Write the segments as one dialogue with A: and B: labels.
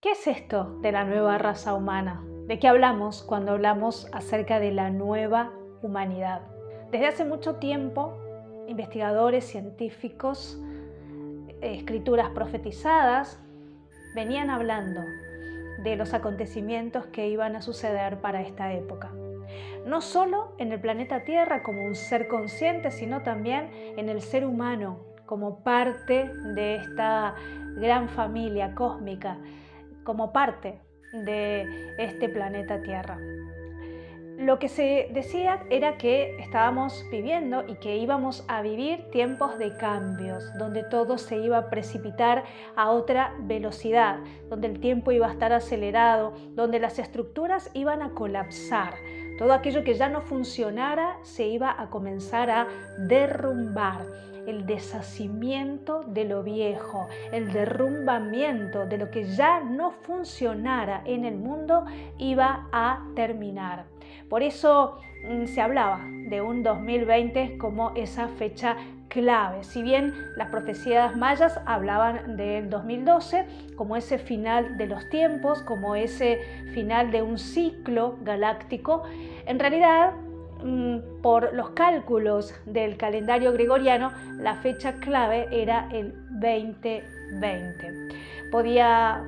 A: ¿Qué es esto de la nueva raza humana? ¿De qué hablamos cuando hablamos acerca de la nueva humanidad? Desde hace mucho tiempo, investigadores, científicos, escrituras profetizadas venían hablando de los acontecimientos que iban a suceder para esta época. No solo en el planeta Tierra como un ser consciente, sino también en el ser humano como parte de esta gran familia cósmica, como parte de este planeta Tierra. Lo que se decía era que estábamos viviendo y que íbamos a vivir tiempos de cambios, donde todo se iba a precipitar a otra velocidad, donde el tiempo iba a estar acelerado, donde las estructuras iban a colapsar. Todo aquello que ya no funcionara se iba a comenzar a derrumbar. El deshacimiento de lo viejo, el derrumbamiento de lo que ya no funcionara en el mundo iba a terminar. Por eso se hablaba de un 2020 como esa fecha clave. Si bien las profecías mayas hablaban del 2012 como ese final de los tiempos, como ese final de un ciclo galáctico, en realidad por los cálculos del calendario gregoriano, la fecha clave era el 2020. Podría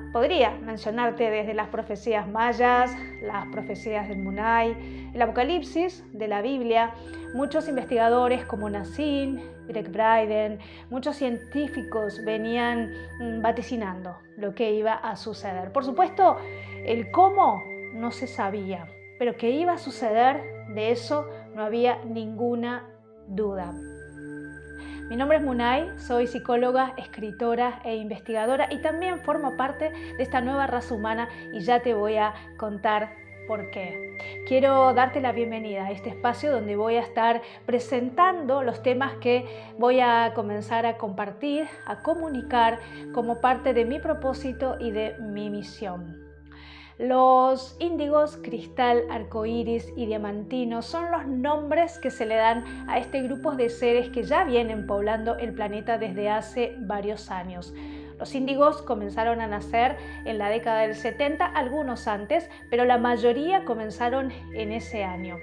A: mencionarte desde las profecías mayas, las profecías del Munay, el Apocalipsis de la Biblia, muchos investigadores como Nassim, Greg Braden, muchos científicos venían vaticinando lo que iba a suceder. Por supuesto, el cómo no se sabía, pero que iba a suceder, de eso no había ninguna duda. Mi nombre es Munay, soy psicóloga, escritora e investigadora y también formo parte de esta nueva raza humana y ya te voy a contar por qué. Quiero darte la bienvenida a este espacio donde voy a estar presentando los temas que voy a comenzar a compartir, a comunicar como parte de mi propósito y de mi misión. Los índigos, cristal, arcoíris y diamantino son los nombres que se le dan a este grupo de seres que ya vienen poblando el planeta desde hace varios años. Los índigos comenzaron a nacer en la década del 70, algunos antes, pero la mayoría comenzaron en ese año.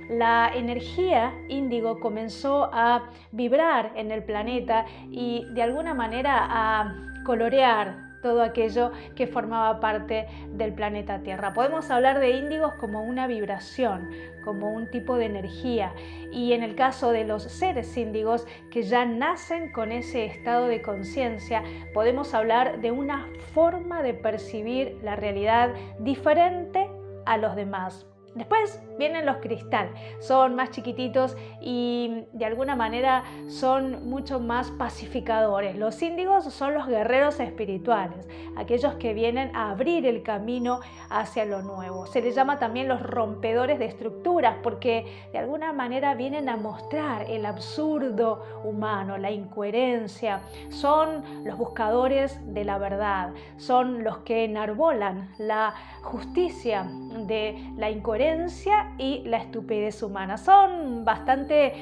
A: La energía índigo comenzó a vibrar en el planeta y de alguna manera a colorear todo aquello que formaba parte del planeta Tierra. Podemos hablar de índigos como una vibración, como un tipo de energía. Y en el caso de los seres índigos que ya nacen con ese estado de conciencia, podemos hablar de una forma de percibir la realidad diferente a los demás. Después vienen los cristal, son más chiquititos y de alguna manera son mucho más pacificadores. Los índigos son los guerreros espirituales, aquellos que vienen a abrir el camino hacia lo nuevo. Se les llama también los rompedores de estructuras porque de alguna manera vienen a mostrar el absurdo humano, la incoherencia. Son los buscadores de la verdad, son los que enarbolan la justicia de la incoherencia y la estupidez humana. Son bastante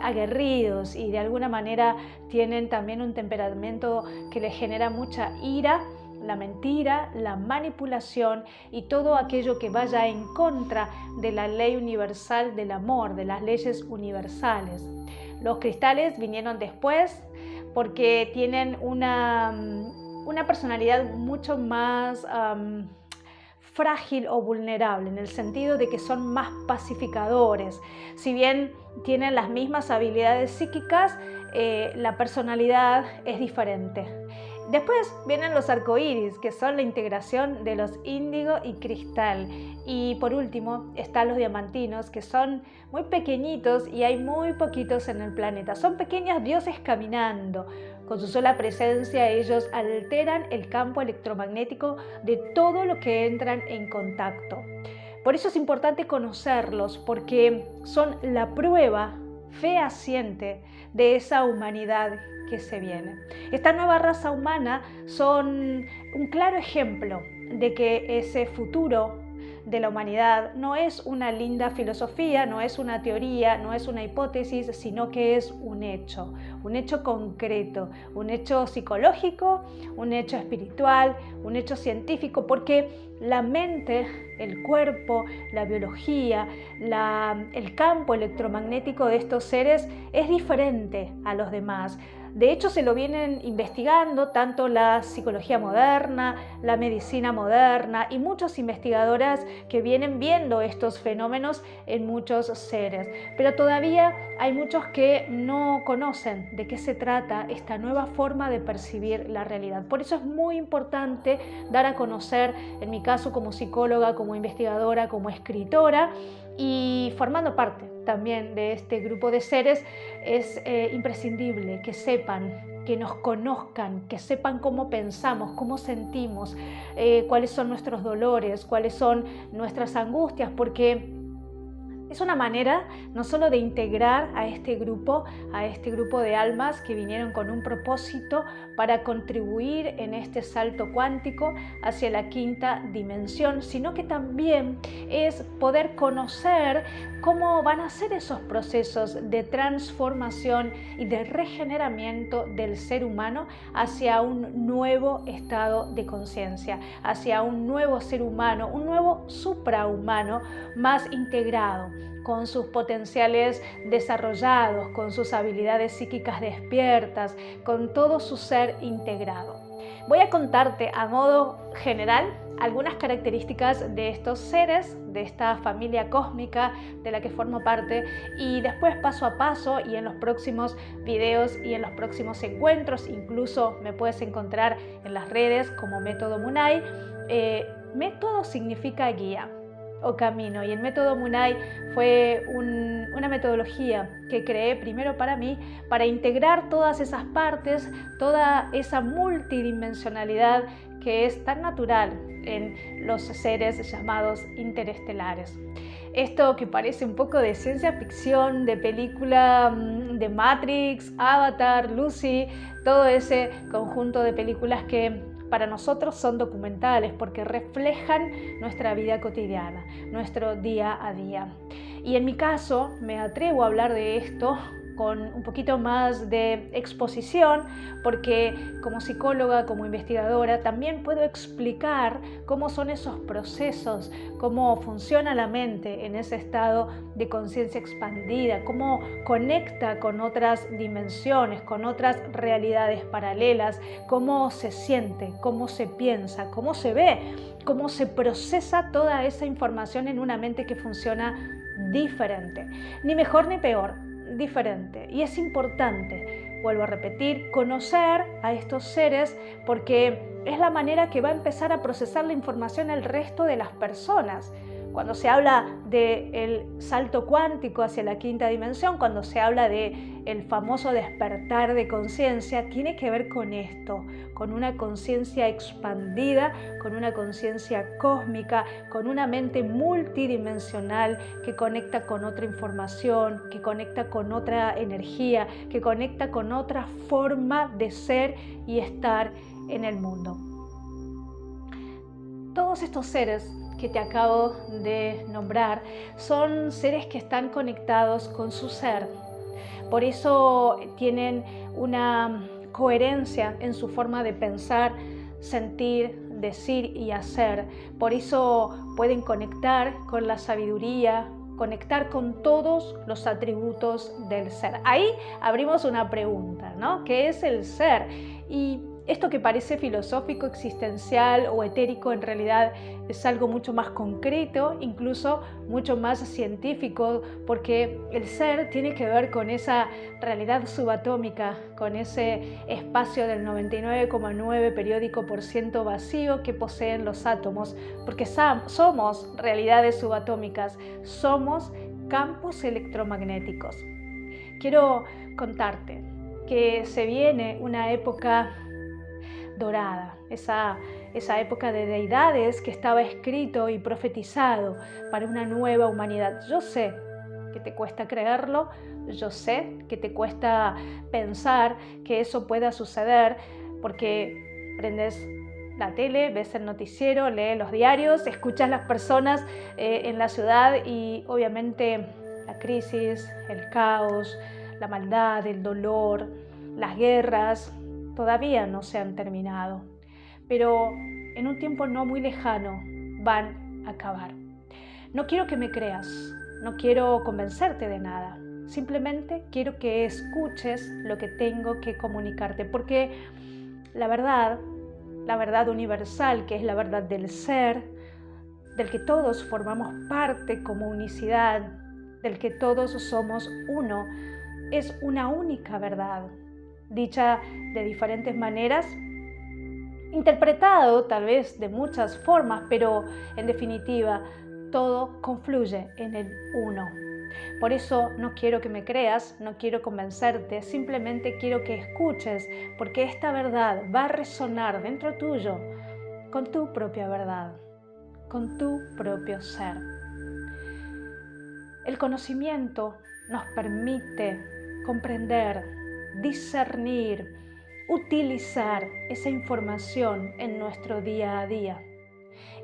A: aguerridos y de alguna manera tienen también un temperamento que les genera mucha ira, la mentira, la manipulación y todo aquello que vaya en contra de la ley universal del amor, de las leyes universales. Los cristales vinieron después porque tienen una personalidad mucho más frágil o vulnerable, en el sentido de que son más pacificadores. Si bien tienen las mismas habilidades psíquicas, la personalidad es diferente. Después vienen los arcoíris, que son la integración de los índigo y cristal. Y por último están los diamantinos, que son muy pequeñitos y hay muy poquitos en el planeta. Son pequeños dioses caminando. Con su sola presencia ellos alteran el campo electromagnético de todo lo que entran en contacto. Por eso es importante conocerlos, porque son la prueba fehaciente de esa humanidad que se viene. Esta nueva raza humana son un claro ejemplo de que ese futuro de la humanidad no es una linda filosofía, no es una teoría, no es una hipótesis, sino que es un hecho concreto, un hecho psicológico, un hecho espiritual, un hecho científico, porque la mente, el cuerpo, la biología, el campo electromagnético de estos seres es diferente a los demás. De hecho, se lo vienen investigando tanto la psicología moderna, la medicina moderna y muchas investigadoras que vienen viendo estos fenómenos en muchos seres. Pero todavía hay muchos que no conocen de qué se trata esta nueva forma de percibir la realidad. Por eso es muy importante dar a conocer, en mi caso como psicóloga, como investigadora, como escritora, y formando parte también de este grupo de seres, es imprescindible que sepan, que nos conozcan, que sepan cómo pensamos, cómo sentimos, cuáles son nuestros dolores, cuáles son nuestras angustias, porque es una manera no solo de integrar a este grupo de almas que vinieron con un propósito para contribuir en este salto cuántico hacia la quinta dimensión, sino que también es poder conocer cómo van a ser esos procesos de transformación y de regeneramiento del ser humano hacia un nuevo estado de conciencia, hacia un nuevo ser humano, un nuevo suprahumano más integrado, con sus potenciales desarrollados, con sus habilidades psíquicas despiertas, con todo su ser integrado. Voy a contarte a modo general algunas características de estos seres, de esta familia cósmica de la que formo parte, y después paso a paso y en los próximos videos y en los próximos encuentros, incluso me puedes encontrar en las redes como Método Munay. Método significa guía o camino, y el método Munay fue una metodología que creé primero para mí, para integrar todas esas partes, toda esa multidimensionalidad que es tan natural en los seres llamados interestelares. Esto que parece un poco de ciencia ficción, de película de Matrix, Avatar, Lucy, todo ese conjunto de películas que para nosotros son documentales porque reflejan nuestra vida cotidiana, nuestro día a día. Y en mi caso me atrevo a hablar de esto con un poquito más de exposición, porque como psicóloga, como investigadora, también puedo explicar cómo son esos procesos, cómo funciona la mente en ese estado de conciencia expandida, cómo conecta con otras dimensiones, con otras realidades paralelas, cómo se siente, cómo se piensa, cómo se ve, cómo se procesa toda esa información en una mente que funciona diferente, ni mejor ni peor, diferente. Y es importante, vuelvo a repetir, conocer a estos seres, porque es la manera que va a empezar a procesar la información el resto de las personas. Cuando se habla del salto cuántico hacia la quinta dimensión, cuando se habla del famoso despertar de conciencia, tiene que ver con esto, con una conciencia expandida, con una conciencia cósmica, con una mente multidimensional que conecta con otra información, que conecta con otra energía, que conecta con otra forma de ser y estar en el mundo. Todos estos seres que te acabo de nombrar son seres que están conectados con su ser. Por eso tienen una coherencia en su forma de pensar, sentir, decir y hacer. Por eso pueden conectar con la sabiduría, conectar con todos los atributos del ser. Ahí abrimos una pregunta, ¿no? ¿Qué es el ser? Y esto que parece filosófico, existencial o etérico en realidad es algo mucho más concreto, incluso mucho más científico, porque el ser tiene que ver con esa realidad subatómica, con ese espacio del 99,9 periódico por ciento vacío que poseen los átomos, porque somos realidades subatómicas, somos campos electromagnéticos. Quiero contarte que se viene una época dorada, esa época de deidades que estaba escrito y profetizado para una nueva humanidad. Yo sé que te cuesta creerlo, yo sé que te cuesta pensar que eso pueda suceder, porque aprendes la tele, ves el noticiero, lees los diarios, escuchas las personas en la ciudad y obviamente la crisis, el caos, la maldad, el dolor, las guerras todavía no se han terminado, pero en un tiempo no muy lejano van a acabar. No quiero que me creas, no quiero convencerte de nada, simplemente quiero que escuches lo que tengo que comunicarte, porque la verdad universal, que es la verdad del ser, del que todos formamos parte como unicidad, del que todos somos uno, es una única verdad, dicha de diferentes maneras, interpretado tal vez de muchas formas, pero en definitiva todo confluye en el uno. Por eso no quiero que me creas, no quiero convencerte, simplemente quiero que escuches, porque esta verdad va a resonar dentro tuyo con tu propia verdad, con tu propio ser. El conocimiento nos permite comprender, discernir, utilizar esa información en nuestro día a día.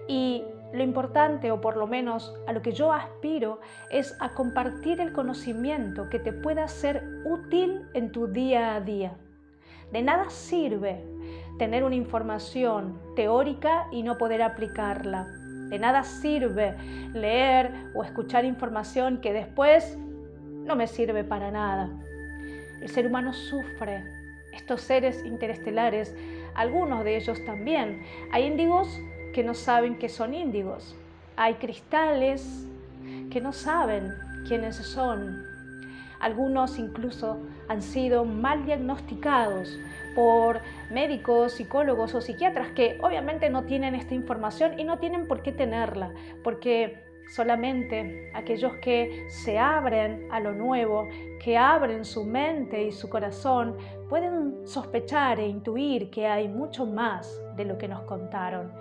A: Y lo importante, o por lo menos a lo que yo aspiro, es a compartir el conocimiento que te pueda ser útil en tu día a día. De nada sirve tener una información teórica y no poder aplicarla. De nada sirve leer o escuchar información que después no me sirve para nada. El ser humano sufre. Estos seres interestelares, algunos de ellos también. Hay índigos que no saben que son índigos. Hay cristales que no saben quiénes son. Algunos incluso han sido mal diagnosticados por médicos, psicólogos o psiquiatras que obviamente no tienen esta información y no tienen por qué tenerla, porque solamente aquellos que se abren a lo nuevo, que abren su mente y su corazón, pueden sospechar e intuir que hay mucho más de lo que nos contaron.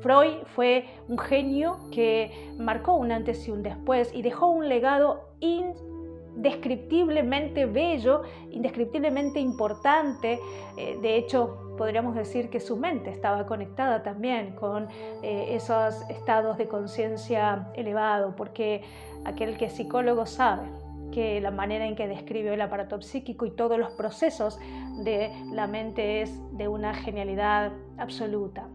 A: Freud fue un genio que marcó un antes y un después y dejó un legado indescriptiblemente bello, indescriptiblemente importante. De hecho, podríamos decir que su mente estaba conectada también con esos estados de conciencia elevado, porque aquel que es psicólogo sabe que la manera en que describe el aparato psíquico y todos los procesos de la mente es de una genialidad absoluta.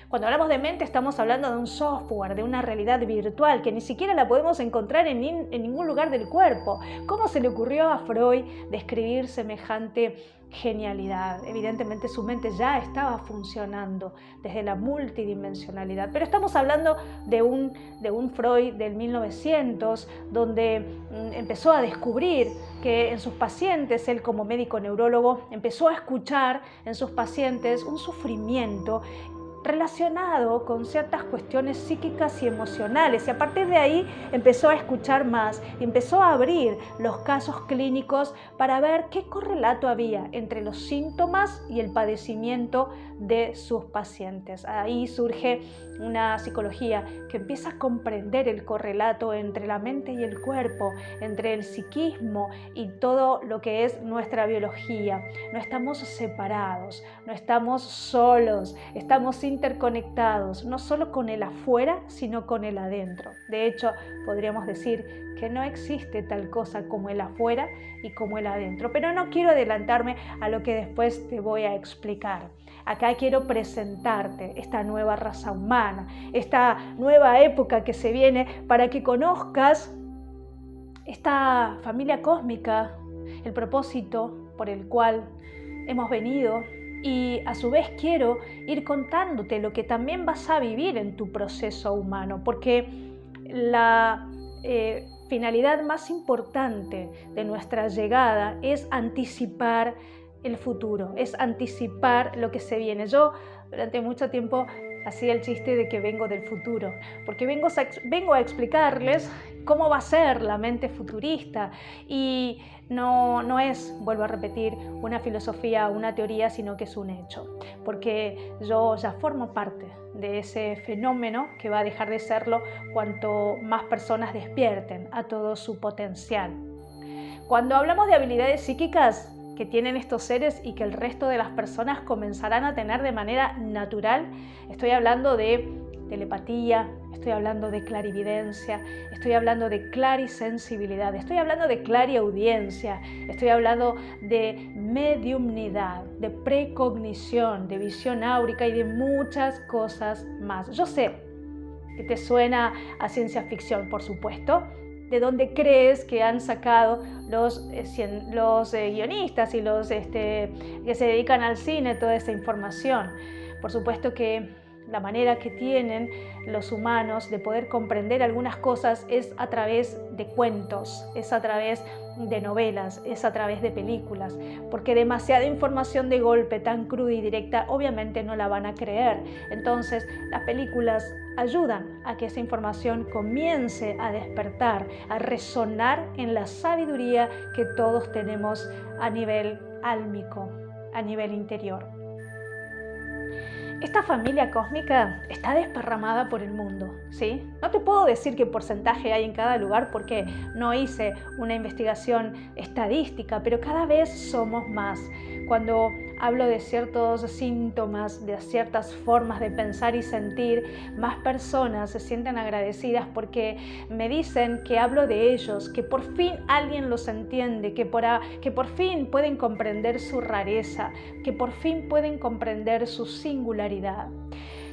A: Cuando hablamos de mente estamos hablando de un software, de una realidad virtual que ni siquiera la podemos encontrar en ningún lugar del cuerpo. ¿Cómo se le ocurrió a Freud describir semejante genialidad? Evidentemente su mente ya estaba funcionando desde la multidimensionalidad, pero estamos hablando de un Freud del 1900, donde empezó a descubrir que en sus pacientes, él como médico neurólogo, empezó a escuchar en sus pacientes un sufrimiento relacionado con ciertas cuestiones psíquicas y emocionales, y a partir de ahí empezó a escuchar más, empezó a abrir los casos clínicos para ver qué correlato había entre los síntomas y el padecimiento de sus pacientes. Ahí surge una psicología que empieza a comprender el correlato entre la mente y el cuerpo, entre el psiquismo y todo lo que es nuestra biología. No estamos separados, no estamos solos, estamos interconectados, no solo con el afuera, sino con el adentro. De hecho, podríamos decir que no existe tal cosa como el afuera y como el adentro. Pero no quiero adelantarme a lo que después te voy a explicar. Acá quiero presentarte esta nueva raza humana, esta nueva época que se viene, para que conozcas esta familia cósmica, el propósito por el cual hemos venido. Y a su vez quiero ir contándote lo que también vas a vivir en tu proceso humano, porque la finalidad más importante de nuestra llegada es anticipar el futuro, es anticipar lo que se viene. Yo durante mucho tiempo hacía el chiste de que vengo del futuro, porque vengo a explicarles cómo va a ser la mente futurista, y no es, vuelvo a repetir, una filosofía, una teoría, sino que es un hecho, porque yo ya formo parte de ese fenómeno que va a dejar de serlo cuanto más personas despierten a todo su potencial. Cuando hablamos de habilidades psíquicas, que tienen estos seres y que el resto de las personas comenzarán a tener de manera natural. Estoy hablando de telepatía, estoy hablando de clarividencia, estoy hablando de clarisensibilidad, estoy hablando de clariaudiencia, estoy hablando de mediumnidad, de precognición, de visión áurica y de muchas cosas más. Yo sé que te suena a ciencia ficción, por supuesto, de dónde crees que han sacado los guionistas y los que se dedican al cine toda esa información. Por supuesto que la manera que tienen los humanos de poder comprender algunas cosas es a través de cuentos, es a través de novelas, es a través de películas, porque demasiada información de golpe, tan cruda y directa, obviamente no la van a creer. Entonces, las películas ayudan a que esa información comience a despertar, a resonar en la sabiduría que todos tenemos a nivel álmico, a nivel interior. Esta familia cósmica está desparramada por el mundo, ¿sí? No te puedo decir qué porcentaje hay en cada lugar porque no hice una investigación estadística, pero cada vez somos más. Cuando hablo de ciertos síntomas, de ciertas formas de pensar y sentir, más personas se sienten agradecidas porque me dicen que hablo de ellos, que por fin alguien los entiende, que por fin pueden comprender su rareza, que por fin pueden comprender su singularidad.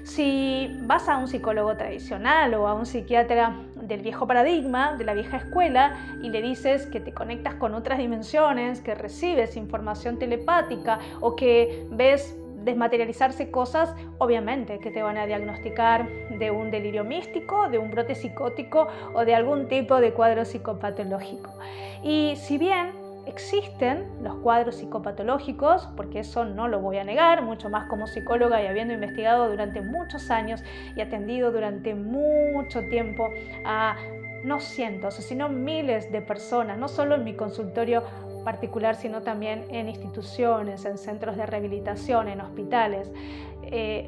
A: Si vas a un psicólogo tradicional o a un psiquiatra del viejo paradigma, de la vieja escuela, y le dices que te conectas con otras dimensiones, que recibes información telepática o que ves desmaterializarse cosas, obviamente que te van a diagnosticar de un delirio místico, de un brote psicótico o de algún tipo de cuadro psicopatológico. Y si bien existen los cuadros psicopatológicos, porque eso no lo voy a negar, mucho más como psicóloga y habiendo investigado durante muchos años y atendido durante mucho tiempo a no cientos, sino miles de personas, no solo en mi consultorio particular, sino también en instituciones, en centros de rehabilitación, en hospitales.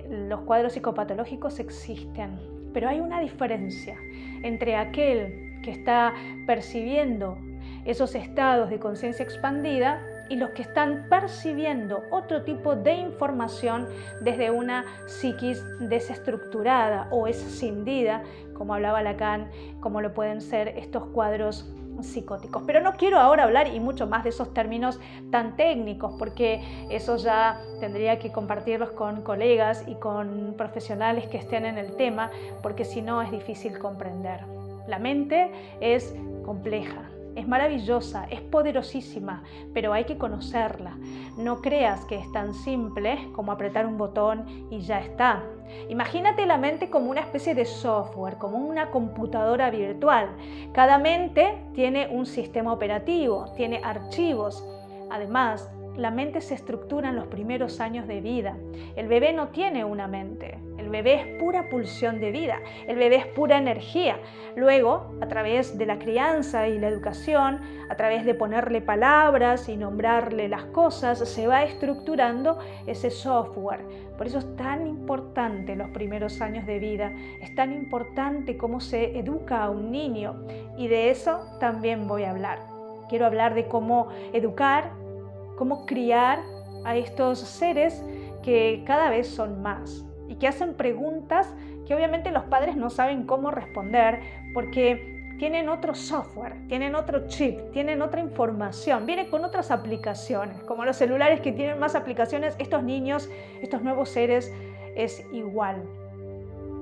A: Los cuadros psicopatológicos existen, pero hay una diferencia entre aquel que está percibiendo esos estados de conciencia expandida y los que están percibiendo otro tipo de información desde una psiquis desestructurada o escindida, como hablaba Lacan, como lo pueden ser estos cuadros psicóticos. Pero no quiero ahora hablar y mucho más de esos términos tan técnicos, porque eso ya tendría que compartirlos con colegas y con profesionales que estén en el tema, porque si no es difícil comprender. La mente es compleja. Es maravillosa, es poderosísima, pero hay que conocerla. No creas que es tan simple como apretar un botón y ya está. Imagínate la mente como una especie de software, como una computadora virtual. Cada mente tiene un sistema operativo, tiene archivos. Además, la mente se estructura en los primeros años de vida. El bebé no tiene una mente. El bebé es pura pulsión de vida. El bebé es pura energía. Luego, a través de la crianza y la educación, a través de ponerle palabras y nombrarle las cosas, se va estructurando ese software. Por eso es tan importante los primeros años de vida. Es tan importante cómo se educa a un niño. Y de eso también voy a hablar. Quiero hablar de cómo educar, cómo criar a estos seres que cada vez son más y que hacen preguntas que obviamente los padres no saben cómo responder porque tienen otro software, tienen otro chip, tienen otra información, vienen con otras aplicaciones, como los celulares que tienen más aplicaciones. Estos niños, estos nuevos seres es igual.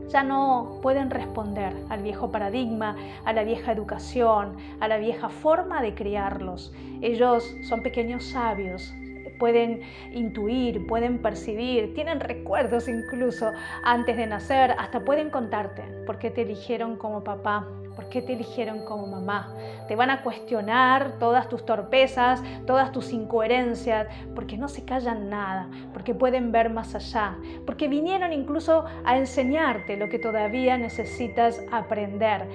A: Ya no pueden responder al viejo paradigma, a la vieja educación, a la vieja forma de criarlos. Ellos son pequeños sabios, pueden intuir, pueden percibir, tienen recuerdos incluso antes de nacer, hasta pueden contarte por qué te eligieron como papá, por qué te eligieron como mamá. Te van a cuestionar todas tus torpezas, todas tus incoherencias, porque no se callan nada, porque pueden ver más allá, porque vinieron incluso a enseñarte lo que todavía necesitas aprender.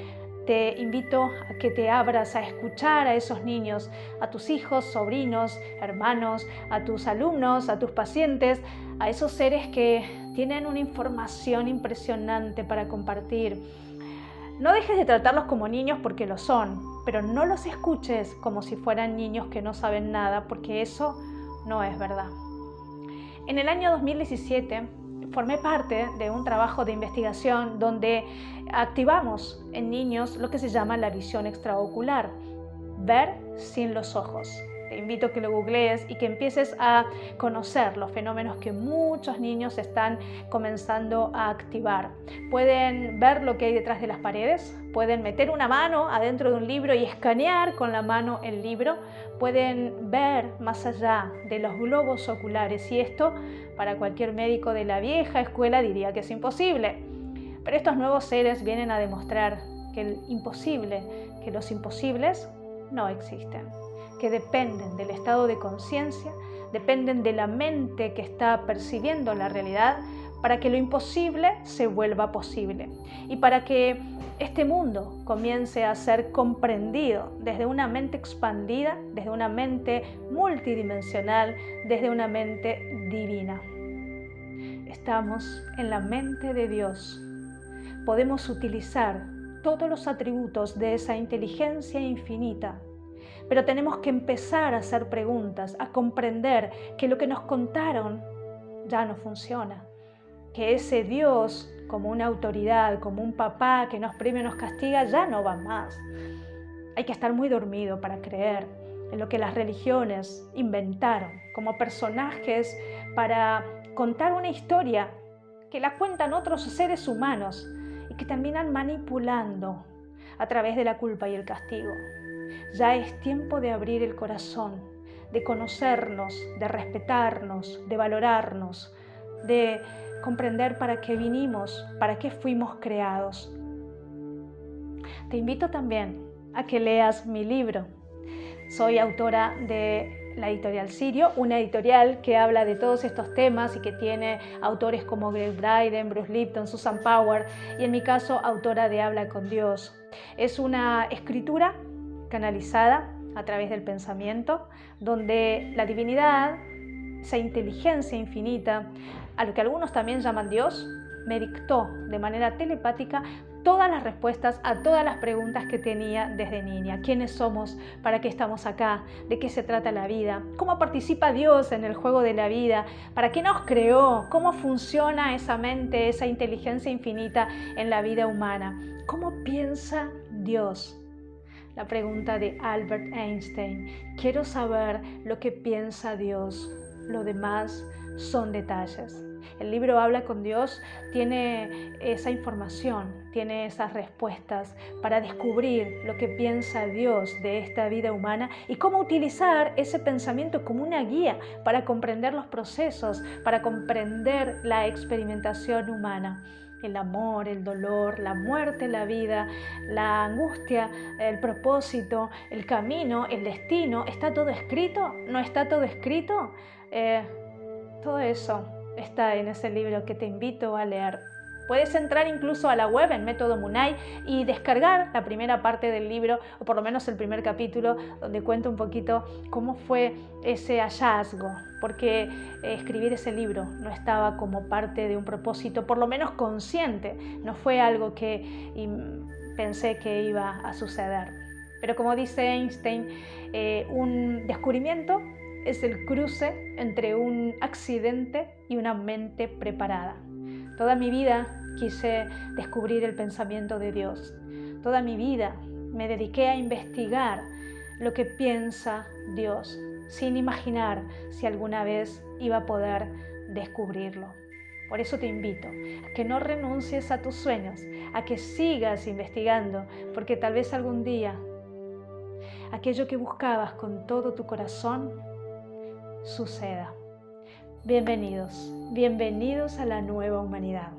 A: Te invito a que te abras a escuchar a esos niños, a tus hijos, sobrinos, hermanos, a tus alumnos, a tus pacientes, a esos seres que tienen una información impresionante para compartir. No dejes de tratarlos como niños porque lo son, pero no los escuches como si fueran niños que no saben nada, porque eso no es verdad. En el año 2017 formé parte de un trabajo de investigación donde activamos en niños lo que se llama la visión extraocular, ver sin los ojos. Te invito a que lo googlees y que empieces a conocer los fenómenos que muchos niños están comenzando a activar. Pueden ver lo que hay detrás de las paredes, pueden meter una mano adentro de un libro y escanear con la mano el libro, pueden ver más allá de los globos oculares, y esto para cualquier médico de la vieja escuela diría que es imposible. Pero estos nuevos seres vienen a demostrar que los imposibles no existen, que dependen del estado de conciencia, dependen de la mente que está percibiendo la realidad para que lo imposible se vuelva posible y para que este mundo comience a ser comprendido desde una mente expandida, desde una mente multidimensional, desde una mente divina. Estamos en la mente de Dios. Podemos utilizar todos los atributos de esa inteligencia infinita, pero tenemos que empezar a hacer preguntas, a comprender que lo que nos contaron ya no funciona, que ese Dios como una autoridad, como un papá que nos premia y nos castiga, ya no va más. Hay que estar muy dormido para creer en lo que las religiones inventaron como personajes para contar una historia que la cuentan otros seres humanos y que terminan manipulando a través de la culpa y el castigo. Ya es tiempo de abrir el corazón, de conocernos, de respetarnos, de valorarnos, de comprender para qué vinimos, para qué fuimos creados. Te invito también a que leas mi libro. Soy autora de la editorial Sirio, una editorial que habla de todos estos temas y que tiene autores como Gregg Braden, Bruce Lipton, Susan Power y en mi caso autora de Habla con Dios. Es una escritura canalizada a través del pensamiento, donde la divinidad, esa inteligencia infinita, a lo que algunos también llaman Dios, me dictó de manera telepática todas las respuestas a todas las preguntas que tenía desde niña. ¿Quiénes somos? ¿Para qué estamos acá? ¿De qué se trata la vida? ¿Cómo participa Dios en el juego de la vida? ¿Para qué nos creó? ¿Cómo funciona esa mente, esa inteligencia infinita en la vida humana? ¿Cómo piensa Dios? La pregunta de Albert Einstein. Quiero saber lo que piensa Dios. Lo demás son detalles. El libro Habla con Dios tiene esa información, tiene esas respuestas para descubrir lo que piensa Dios de esta vida humana y cómo utilizar ese pensamiento como una guía para comprender los procesos, para comprender la experimentación humana. El amor, el dolor, la muerte, la vida, la angustia, el propósito, el camino, el destino. ¿Está todo escrito? ¿No está todo escrito? Todo eso está en ese libro que te invito a leer. Puedes entrar incluso a la web en Método Munay y descargar la primera parte del libro, o por lo menos el primer capítulo, donde cuento un poquito cómo fue ese hallazgo, porque escribir ese libro no estaba como parte de un propósito, por lo menos consciente, no fue algo que pensé que iba a suceder. Pero como dice Einstein, un descubrimiento es el cruce entre un accidente y una mente preparada. Toda mi vida quise descubrir el pensamiento de Dios. Toda mi vida me dediqué a investigar lo que piensa Dios, sin imaginar si alguna vez iba a poder descubrirlo. Por eso te invito a que no renuncies a tus sueños, a que sigas investigando, porque tal vez algún día aquello que buscabas con todo tu corazón suceda. Bienvenidos a la nueva humanidad.